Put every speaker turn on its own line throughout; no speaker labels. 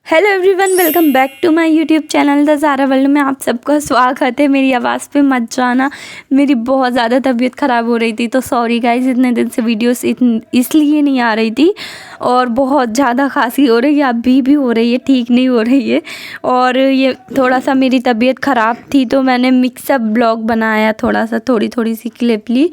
Hello everyone, welcome back to my YouTube channel the Zara world में आप सबका स्वागत है। मेरी आवाज़ पे मत जाना, मेरी बहुत ज़्यादा तबीयत ख़राब हो रही थी, तो सॉरी गाइस, इतने दिन से वीडियोस इसलिए नहीं आ रही थी। और बहुत ज़्यादा खांसी हो रही है, अभी भी हो रही है, ठीक नहीं हो रही है। और ये थोड़ा सा मेरी तबीयत ख़राब थी तो मैंने मिक्सअप ब्लॉग बनाया, थोड़ा सा थोड़ी सी क्लिप ली।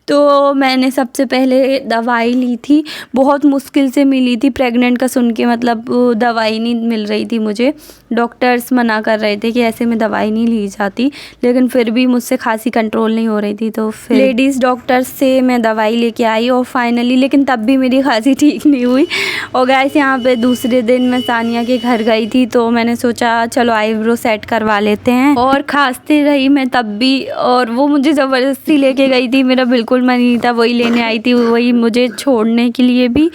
तो मैंने सबसे पहले दवाई ली थी, बहुत मुश्किल से मिली थी प्रेग्नेंट का सुन के, मतलब दवाई नहीं मिल रही थी मुझे। डॉक्टर्स मना कर रहे थे कि ऐसे में दवाई नहीं ली जाती, लेकिन फिर भी मुझसे खांसी कंट्रोल नहीं हो रही थी। तो फिर लेडीज़ डॉक्टर्स से मैं दवाई लेके आई और फाइनली, लेकिन तब भी मेरी खांसी ठीक नहीं हुई। और गाइस, यहाँ पे दूसरे दिन मैं सानिया के घर गई थी, तो मैंने सोचा चलो आईब्रो सेट करवा लेते हैं। और खांसती रही मैं तब भी, और वो मुझे ज़बरदस्ती लेके गई थी, मेरा बिल्कुल मन नहीं था। वही लेने आई थी, वही मुझे छोड़ने के लिए भी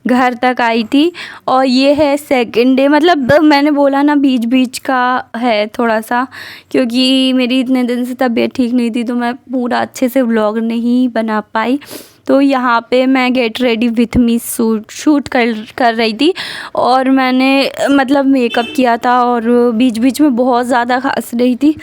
घर तक आई थी। और ये है सेकंड डे, मतलब मैंने बोला ना बीच बीच का है थोड़ा सा, क्योंकि मेरी इतने दिन से तबीयत ठीक नहीं थी, तो मैं पूरा अच्छे से व्लॉग नहीं बना पाई। तो यहाँ पे मैं get ready with me shoot कर रही थी, और मैंने मतलब मेकअप किया था, और बीच बीच में बहुत ज़्यादा खांस रही थी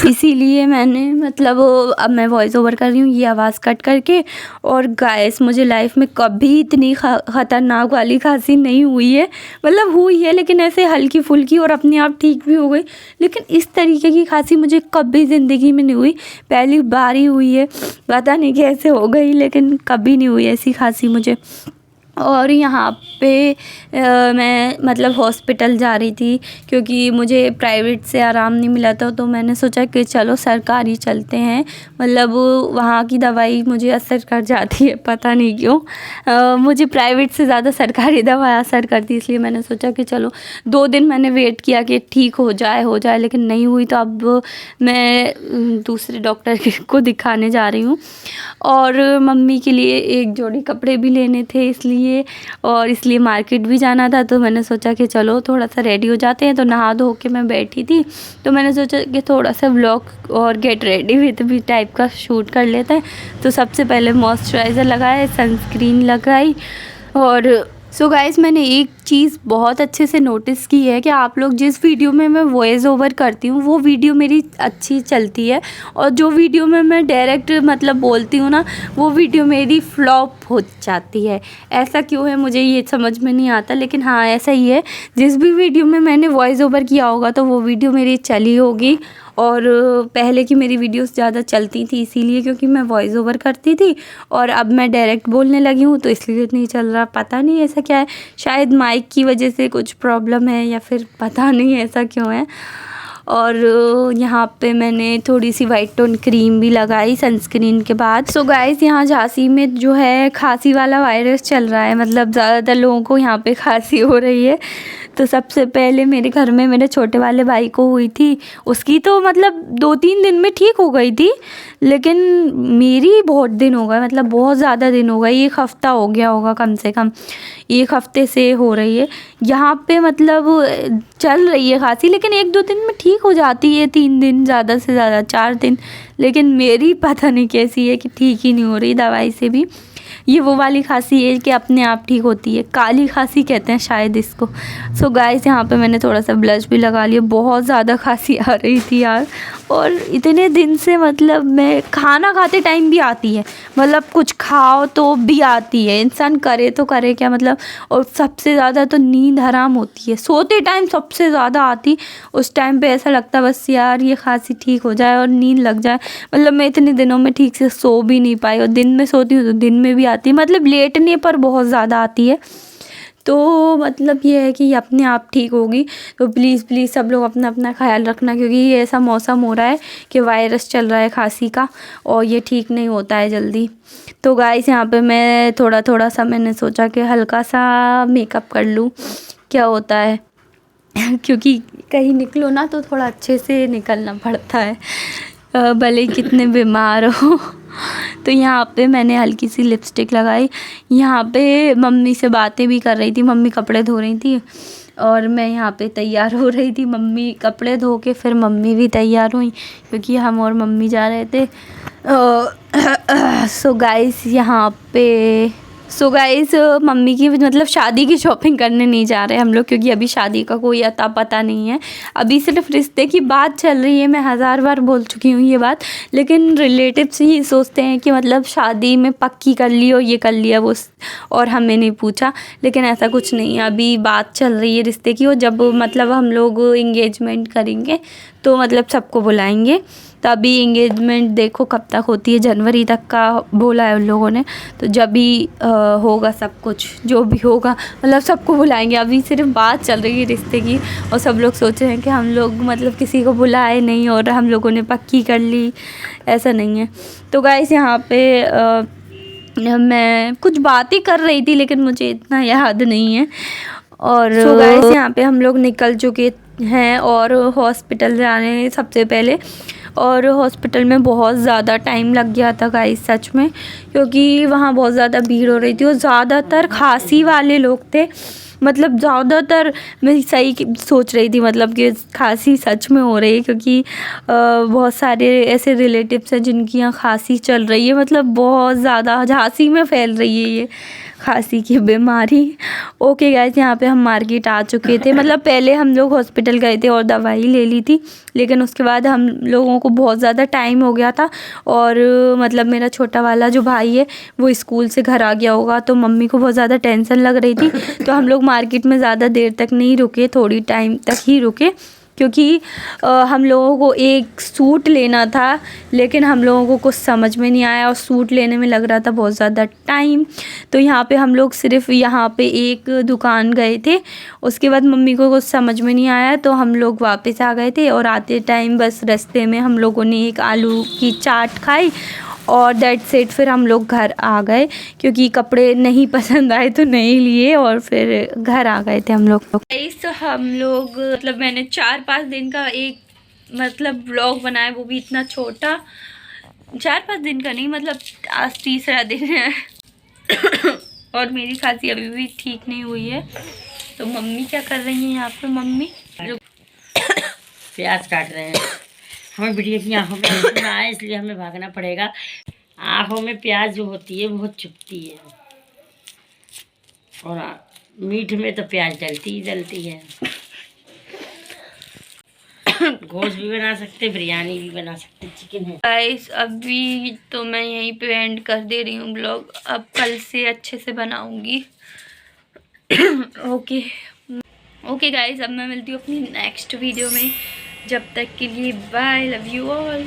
इसीलिए मैंने मतलब अब मैं वॉइस ओवर कर रही हूँ ये आवाज़ कट करके। और गाइस, मुझे लाइफ में कभी इतनी ख़तरनाक वाली खांसी नहीं हुई है, मतलब हुई है लेकिन ऐसे हल्की फुल्की और अपने आप ठीक भी हो गई। लेकिन इस तरीके की खांसी मुझे कभी ज़िंदगी में नहीं हुई, पहली बार ही हुई है। पता नहीं कैसे हो गई, लेकिन कभी नहीं हुई ऐसी खांसी मुझे। और यहाँ पे मैं मतलब हॉस्पिटल जा रही थी, क्योंकि मुझे प्राइवेट से आराम नहीं मिला था, तो मैंने सोचा कि चलो सरकारी चलते हैं। मतलब वहाँ की दवाई मुझे असर कर जाती है, पता नहीं क्यों। मुझे प्राइवेट से ज़्यादा सरकारी दवा असर करती, इसलिए मैंने सोचा कि चलो। 2 दिन मैंने वेट किया कि ठीक हो जाए, लेकिन नहीं हुई। तो अब मैं दूसरे डॉक्टर को दिखाने जा रही हूँ। और मम्मी के लिए एक जोड़ी कपड़े भी लेने थे, इसलिए मार्केट भी जाना था। तो मैंने सोचा कि चलो थोड़ा सा रेडी हो जाते हैं। तो नहा धो के मैं बैठी थी, तो मैंने सोचा कि थोड़ा सा व्लॉग और गेट रेडी विथ भी टाइप का शूट कर लेते हैं। तो सबसे पहले मॉइस्चराइज़र लगाया, सनस्क्रीन लगाई। और सो गाइस, मैंने एक चीज़ बहुत अच्छे से नोटिस की है कि आप लोग जिस वीडियो में मैं वॉइस ओवर करती हूँ वो वीडियो मेरी अच्छी चलती है, और जो वीडियो में मैं डायरेक्ट मतलब बोलती हूँ ना, वो वीडियो मेरी फ्लॉप हो जाती है। ऐसा क्यों है मुझे ये समझ में नहीं आता, लेकिन हाँ ऐसा ही है। जिस भी वीडियो में मैंने वॉइस ओवर किया होगा तो वो वीडियो मेरी चली होगी। और पहले की मेरी वीडियोस ज़्यादा चलती थी इसीलिए, क्योंकि मैं वॉइस ओवर करती थी। और अब मैं डायरेक्ट बोलने लगी हूँ तो इसलिए नहीं चल रहा, पता नहीं ऐसा क्या है। शायद माइक की वजह से कुछ प्रॉब्लम है, या फिर पता नहीं ऐसा क्यों है। और यहाँ पे मैंने थोड़ी सी वाइट टोन क्रीम भी लगाई सनस्क्रीन के बाद। सो गाइस, यहाँ झांसी में जो है खांसी वाला वायरस चल रहा है, मतलब ज़्यादातर लोगों को यहाँ पे खांसी हो रही है। तो सबसे पहले मेरे घर में मेरे छोटे वाले भाई को हुई थी, उसकी तो मतलब 2-3 दिन में ठीक हो गई थी, लेकिन मेरी बहुत दिन हो गए, मतलब बहुत ज़्यादा दिन हो गए। 1 हफ़्ता हो गया होगा, कम से कम 1 हफ़्ते से हो रही है यहाँ पे, मतलब चल रही है खांसी, लेकिन 1-2 दिन में ठीक हो जाती है, 3 दिन, ज़्यादा से ज़्यादा 4 दिन। लेकिन मेरी पता नहीं कैसी है कि ठीक ही नहीं हो रही दवाई से भी। ये वो वाली खांसी है कि अपने आप ठीक होती है, काली खांसी कहते हैं शायद इसको। सो गाइस, यहाँ पे मैंने थोड़ा सा ब्लश भी लगा लिया, बहुत ज़्यादा खांसी आ रही थी यार। और इतने दिन से मतलब मैं खाना खाते टाइम भी आती है, मतलब कुछ खाओ तो भी आती है, इंसान करे तो करे क्या मतलब। और सबसे ज़्यादा तो नींद हराम होती है, सोते टाइम सबसे ज़्यादा आती। उस टाइम पे ऐसा लगता बस यार ये खांसी ठीक हो जाए और नींद लग जाए। मतलब मैं इतने दिनों में ठीक से सो भी नहीं पाई, और दिन में सोती हूँ तो दिन में भी आती है, मतलब लेटने पर बहुत ज़्यादा आती है। तो मतलब ये है कि ये अपने आप ठीक होगी। तो प्लीज़ प्लीज़ सब लोग अपना अपना ख्याल रखना, क्योंकि ये ऐसा मौसम हो रहा है कि वायरस चल रहा है खांसी का, और ये ठीक नहीं होता है जल्दी। तो गाइस, यहाँ पे मैं थोड़ा सा मैंने सोचा कि हल्का सा मेकअप कर लूँ, क्या होता है क्योंकि कहीं निकलो ना तो थोड़ा अच्छे से निकलना पड़ता है, भले कितने बीमार हो। तो यहाँ पे मैंने हल्की सी लिपस्टिक लगाई। यहाँ पे मम्मी से बातें भी कर रही थी, मम्मी कपड़े धो रही थी और मैं यहाँ पे तैयार हो रही थी। मम्मी कपड़े धो के फिर मम्मी भी तैयार हुई, क्योंकि हम और मम्मी जा रहे थे। सो गाइस, यहाँ पे सो गाइस मम्मी की मतलब शादी की शॉपिंग करने नहीं जा रहे हम लोग, क्योंकि अभी शादी का कोई अता पता नहीं है। अभी सिर्फ रिश्ते की बात चल रही है, मैं 1000 बार बोल चुकी हूँ ये बात। लेकिन रिलेटिव्स ही सोचते हैं कि मतलब शादी में पक्की कर ली और ये कर लिया वो, और हमें नहीं पूछा। लेकिन ऐसा कुछ नहीं है, अभी बात चल रही है रिश्ते की, और जब मतलब हम लोग इंगेजमेंट करेंगे तो मतलब सबको बुलाएंगे। तो अभी इंगेजमेंट देखो कब तक होती है, जनवरी तक का बोला है उन लोगों ने। तो जब भी होगा सब कुछ जो भी होगा मतलब सबको बुलाएंगे। अभी सिर्फ बात चल रही है रिश्ते की, और सब लोग सोच रहे हैं कि हम लोग मतलब किसी को बुलाए नहीं और हम लोगों ने पक्की कर ली, ऐसा नहीं है। तो गाइस यहाँ पे मैं कुछ बातें कर रही थी लेकिन मुझे इतना याद नहीं है। और सो गाइस यहाँ पे हम लोग निकल चुके हैं और हॉस्पिटल जाने सबसे पहले। और हॉस्पिटल में बहुत ज़्यादा टाइम लग गया था गाइस सच में, क्योंकि वहाँ बहुत ज़्यादा भीड़ हो रही थी और ज़्यादातर खांसी वाले लोग थे। मतलब ज़्यादातर मैं सही सोच रही थी मतलब कि खांसी सच में हो रही है, क्योंकि बहुत सारे ऐसे रिलेटिव्स हैं जिनकी यहाँ खांसी चल रही है। मतलब बहुत ज़्यादा झांसी में फैल रही है ये खांसी की बीमारी। ओके गाइस यहाँ पे हम मार्केट आ चुके थे। मतलब पहले हम लोग हॉस्पिटल गए थे और दवाई ले ली थी, लेकिन उसके बाद हम लोगों को बहुत ज़्यादा टाइम हो गया था। और मतलब मेरा छोटा वाला जो भाई है वो स्कूल से घर आ गया होगा, तो मम्मी को बहुत ज़्यादा टेंशन लग रही थी। तो हम लोग मार्केट में ज़्यादा देर तक नहीं रुके, थोड़ी टाइम तक ही रुके, क्योंकि हम लोगों को एक सूट लेना था। लेकिन हम लोगों को कुछ समझ में नहीं आया और सूट लेने में लग रहा था बहुत ज़्यादा टाइम। तो यहाँ पे हम लोग सिर्फ यहाँ पे एक दुकान गए थे, उसके बाद मम्मी को कुछ समझ में नहीं आया तो हम लोग वापस आ गए थे। और आते टाइम बस रास्ते में हम लोगों ने एक आलू की चाट खाई और दैट्स इट। फिर हम लोग घर आ गए, क्योंकि कपड़े नहीं पसंद आए तो नहीं लिए, और फिर घर आ गए थे हम लोग। तो हम लोग मतलब मैंने 4-5 दिन का एक मतलब व्लॉग बनाया, वो भी इतना छोटा, 4-5 दिन का नहीं, मतलब आज तीसरा दिन है। और मेरी खांसी अभी भी ठीक नहीं हुई है। तो मम्मी क्या कर रही हैं यहाँ पे? मम्मी
प्याज काट रहे हैं। हमें बिटिया की आंखों में आंसू ना आए इसलिए हमें भागना पड़ेगा। आंखों में प्याज जो होती है बहुत चुभती है, और मीठ में तो प्याज डलती ही डलती है। गोश्त भी बना सकते, बिरयानी भी बना सकते, चिकन है।
गाइस अभी तो मैं यहीं पे एंड कर दे रही हूँ ब्लॉग, अब कल से अच्छे से बनाऊंगी। ओके ओके गाइस, अब मैं मिलती हूँ अपनी नेक्स्ट वीडियो में। जब तक के लिए बाय, लव यू ऑल।